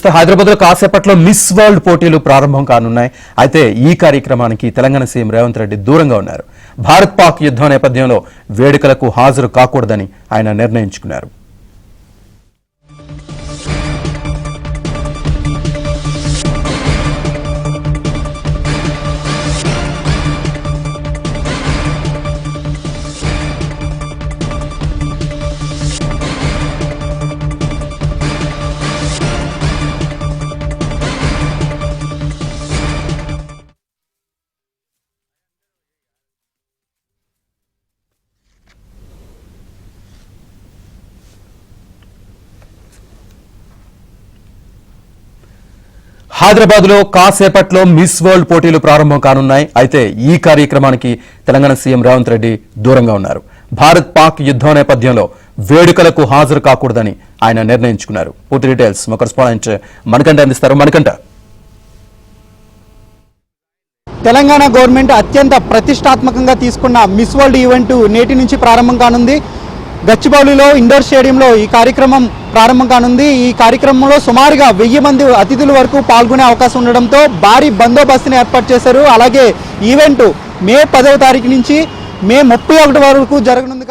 చూస్తే హైదరాబాద్ లో కాసేపట్లో మిస్ వరల్డ్ పోటీలు ప్రారంభం కానున్నాయి. అయితే ఈ కార్యక్రమానికి తెలంగాణ సీఎం రేవంత్ రెడ్డి దూరంగా ఉన్నారు. భారత్ పాక్ యుద్ధం నేపథ్యంలో వేడుకలకు హాజరు కాకూడదని ఆయన నిర్ణయించుకున్నారు. హైదరాబాద్ లో కాసేపట్లో మిస్ వరల్డ్ పోటీలు ప్రారంభం కానున్నాయి. అయితే ఈ కార్యక్రమానికి తెలంగాణ సీఎం రేవంత్ రెడ్డి దూరంగా ఉన్నారు. భారత్ పాక్ యుద్ధం నేపథ్యంలో వేడుకలకు హాజరు కాకూడదని ఆయన నిర్ణయించుకున్నారు. పూర్తి డీటెయిల్స్ మా కరెస్పాండెంట్ మణికంఠ అందిస్తారు. మణికంఠ, తెలంగాణ గవర్నమెంట్ అత్యంత ప్రతిష్టాత్మకంగా తీసుకున్న మిస్ వరల్డ్ ఈవెంట్ నేటి నుంచి ప్రారంభం కానుంది. గచ్చిబౌలిలో ఇండోర్ స్టేడియంలో ఈ కార్యక్రమం ప్రారంభం కానుంది. ఈ కార్యక్రమంలో సుమారుగా 1000 మంది అతిథుల వరకు పాల్గొనే అవకాశం ఉండడంతో భారీ బందోబస్తుని ఏర్పాటు చేశారు. అలాగే ఈవెంట్ మే 10వ తారీఖు నుంచి మే 31 వరకు జరగనుంది.